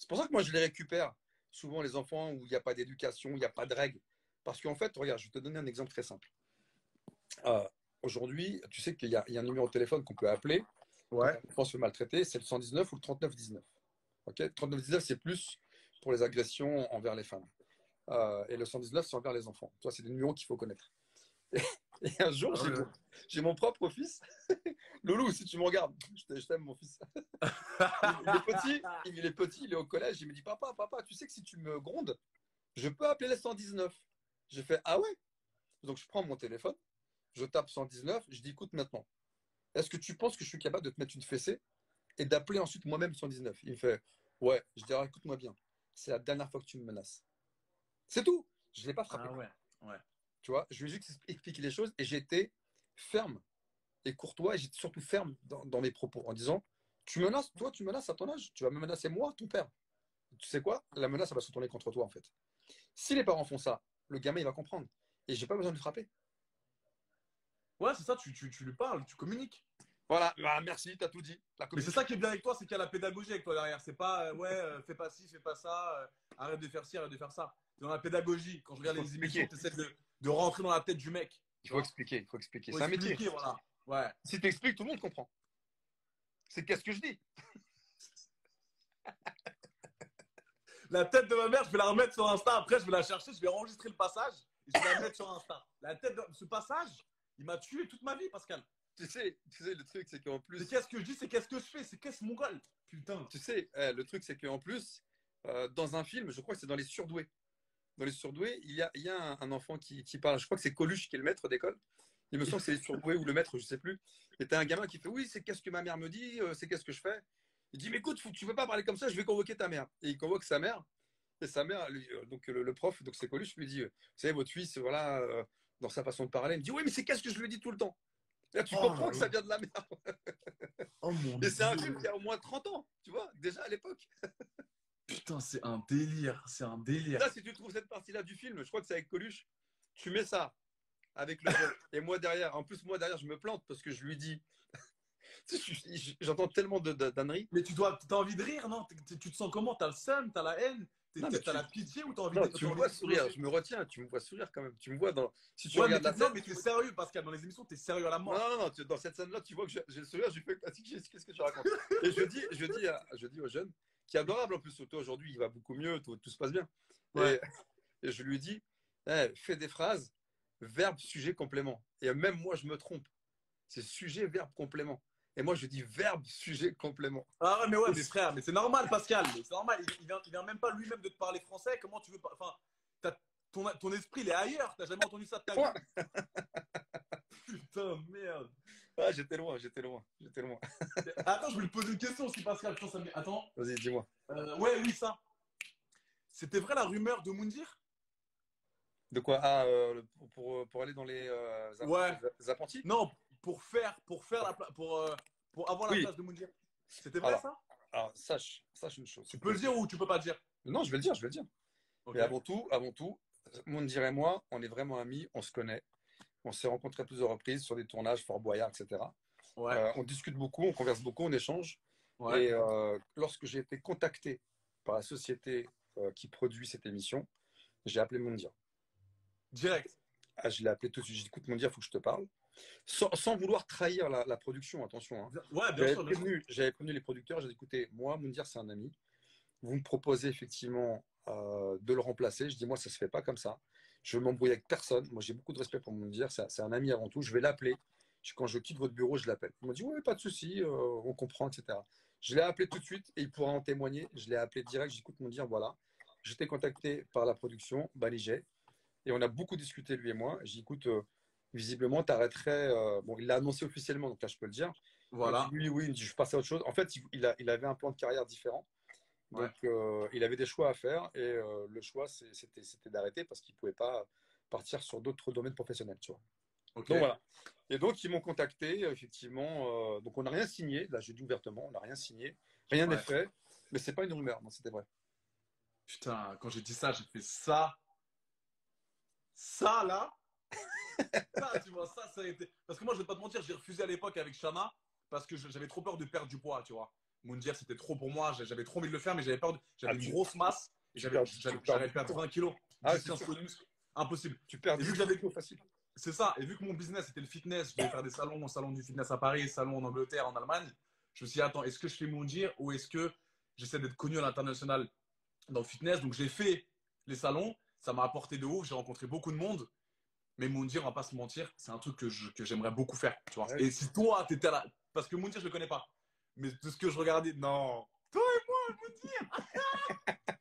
C'est pour ça que moi, je les récupère. Souvent, les enfants où il n'y a pas d'éducation, il n'y a pas de règles. Parce qu'en fait, regarde, je vais te donner un exemple très simple. Euh, Aujourd'hui, tu sais qu'il y a un numéro de téléphone qu'on peut appeler quand Ouais. un enfant se fait maltraiter, c'est le 119 ou le 3919. Ok, 3919, c'est plus pour les agressions envers les femmes. Et le 119, c'est envers les enfants. Toi, c'est des numéros qu'il faut connaître. Et un jour, Ah ouais. j'ai mon propre fils. Loulou, si tu me regardes, je t'aime, mon fils. Il est petit, il est petit, il est au collège. Il me dit, papa, papa, tu sais que si tu me grondes, je peux appeler le 119. J'ai fait, ah ouais? Donc, je prends mon téléphone, je tape 119, je dis, écoute maintenant, est-ce que tu penses que je suis capable de te mettre une fessée et d'appeler ensuite moi-même 119? Il me fait, ouais. Je dis, alors, écoute-moi bien, c'est la dernière fois que tu me menaces. C'est tout. Je ne l'ai pas frappé. Ah ouais. Ouais. Tu vois, je lui ai juste expliqué les choses et j'ai été ferme et courtois et j'étais surtout ferme dans mes propos en disant, tu menaces, toi, tu menaces à ton âge, tu vas me menacer moi, ton père. Tu sais quoi? La menace, elle va se tourner contre toi, en fait. Si les parents font ça, le gamin, il va comprendre. Et j'ai pas besoin de frapper. Ouais, c'est ça, tu lui parles, tu communiques. Voilà, ah, merci, t'as tout dit. La Mais c'est ça qui communication. est bien avec toi, c'est qu'il y a la pédagogie avec toi derrière. C'est pas, ouais, fais pas ci, fais pas ça, arrête de faire ci, arrête de faire ça. C'est dans la pédagogie. Quand je Il regarde faut les émissions, expliquer. tu essaies de rentrer dans la tête du mec. Il Tu faut vois? expliquer. Il faut expliquer. Faut C'est un métier. expliquer, voilà. Ouais. Si tu expliques, tout le monde comprend. C'est qu'est-ce que je dis? La tête de ma mère, je vais la remettre sur Insta. Après, je vais la chercher, je vais enregistrer le passage et je vais la mettre sur Insta. La tête de ce passage, il m'a tué toute ma vie, Pascal. Tu sais, le truc, c'est qu'en C'est plus, qu'est-ce que je dis, c'est qu'est-ce que je fais, c'est qu'est-ce mon goal. Putain. tu sais, le truc, c'est qu'en plus, dans un film, je crois que c'est dans Les Surdoués. Dans Les Surdoués, il y a un enfant qui parle. Je crois que c'est Coluche qui est le maître d'école. Il me semble que c'est Les Surdoués ou le maître, je sais plus. Et t'as un gamin qui fait, oui, c'est qu'est-ce que ma mère me dit, c'est qu'est-ce que je fais. Il dit, mais écoute, tu veux pas parler comme ça, je vais convoquer ta mère. Et il convoque sa mère. Et sa mère, donc le prof, donc c'est Coluche, lui dit, vous savez, votre fils, voilà, dans sa façon de parler, il me dit, oui, mais c'est qu'est-ce que je lui dis tout le temps. Et là, tu Oh comprends là que ça là. vient de la mère. Oh mon Et c'est un film qui Dieu. a au moins 30 ans, tu vois, déjà à l'époque. Putain, c'est un délire. C'est un Là, délire. si tu trouves cette partie-là du film, je crois que c'est avec Coluche, tu mets ça avec le jeune. Et moi derrière, en plus, moi derrière, je me plante parce que je lui dis, j'entends tellement d'âneries. Mais t'as envie de rire, non? Tu te sens comment? T'as le seum, t'as la haine, Non, mais t'as la pitié ou non, tu t'as me envie vois sourire, d'exploser? je me retiens, tu me vois sourire quand même. Tu me vois dans. Si tu Ouais, mais regardes la non, scène, mais tu t'es vois. sérieux, Pascal. Dans les émissions, t'es sérieux à la Non, mort. non, non, dans cette scène-là, tu vois que j'ai le sourire, je fais qu'est-ce que tu racontes? Et je dis au jeune, qui est adorable en plus, toi aujourd'hui, il va beaucoup mieux, tout se passe bien. Ouais. Et, et je lui dis, eh, fais des phrases, verbe, sujet, complément. Et même moi, je me trompe. C'est sujet, verbe, complément. Et moi, je dis verbe, sujet, complément. Ah ouais, mais frère, mais c'est normal, Pascal. Mais c'est normal. Il vient même pas lui-même de te parler français. Comment tu veux pas. Enfin, ton esprit, il est ailleurs. T'as jamais entendu ça de ta Point. vie. Putain, merde. Ah, j'étais loin, j'étais loin, j'étais loin. Attends, je voulais te poser une question aussi, Pascal. Putain, Attends. Vas-y, dis-moi. Ouais, oui, ça. C'était vrai la rumeur de Moundir? De quoi? Ah, pour aller dans Ouais. les apprentis? Non, pour faire pour avoir la Oui. place de Moundir. C'était vrai Alors, ça? alors sache une chose, Tu c'est peux le que. dire ou tu peux pas le dire? Non, je vais le dire, je vais le dire. Ok. Mais avant tout, Moundir et moi, on est vraiment amis, on se connaît. On s'est rencontrés à plusieurs reprises sur des tournages, Fort Boyard, etc. Ouais. On discute beaucoup, on converse beaucoup, on échange. Ouais. Et lorsque j'ai été contacté par la société qui produit cette émission, j'ai appelé Moundir. Direct. Ah, je l'ai appelé tout de suite. J'ai dit, écoute, Moundir, il faut que je te parle. Sans vouloir trahir la production, attention, hein. Ouais, bien J'avais sûr, bien sûr. prévenu, j'avais prévenu les producteurs, j'ai dit, écoutez, moi, Moundir, c'est un ami. Vous me proposez effectivement de le remplacer. Je dis, moi, ça se fait pas comme ça. Je veux m'embrouiller avec personne. Moi, j'ai beaucoup de respect pour Moundir. C'est un ami avant tout. Je vais l'appeler. Quand je quitte votre bureau, je l'appelle. Il m'a dit, oui, pas de souci, on comprend, etc. Je l'ai appelé tout de suite et il pourra en témoigner. Je l'ai appelé direct. J'ai dit, écoute, Moundir, voilà. J'étais contacté par la production, Baligé, et on a beaucoup discuté, lui et moi. J'ai dit, écoute, visiblement, tu arrêterais. Bon, il l'a annoncé officiellement, donc là, je peux le dire. Il m'a dit, Voilà. oui, oui, il me dit, je passe à autre chose. En fait, il avait un plan de carrière différent. Ouais. Donc, il avait des choix à faire et le choix, c'était d'arrêter parce qu'il ne pouvait pas partir sur d'autres domaines professionnels, tu vois. Ok. Donc, voilà. Et donc, ils m'ont contacté, effectivement. Donc, on n'a rien signé. Là, je dis ouvertement, on n'a rien signé. Rien n'est Ouais. fait. Mais c'est pas une rumeur, non, c'était vrai. Putain, quand j'ai dit ça, j'ai fait ça. Ça, là. Ça, tu vois, ça a été. Parce que moi, je vais pas te mentir, j'ai refusé à l'époque avec Shama parce que j'avais trop peur de perdre du poids, tu vois. Moundir, c'était trop pour moi. J'avais trop envie de le faire, mais j'avais peur. J'avais une tu, grosse masse et tu perds, tu perds j'allais beaucoup de perdre poids. 20 kilos. Ah, 10, c'est 15 sûr. kilos de muscle. Impossible. Tu perds Et vu 10 que j'avais. kilos facile. C'est ça. Et vu que mon business était le fitness, je devais faire des salons, salon du fitness à Paris, salon en Angleterre, en Allemagne. Je me suis dit, attends, est-ce que je fais Moundir ou est-ce que j'essaie d'être connu à l'international dans le fitness? Donc, j'ai fait les salons. Ça m'a apporté de ouf. J'ai rencontré beaucoup de monde. Mais Moundir, on va pas se mentir, c'est un truc que j'aimerais beaucoup faire. Tu vois. Ouais, Et si toi, tu étais là, parce que Moundir, je le connais pas. Mais de ce que je regardais, non. Toi et moi, Moundir.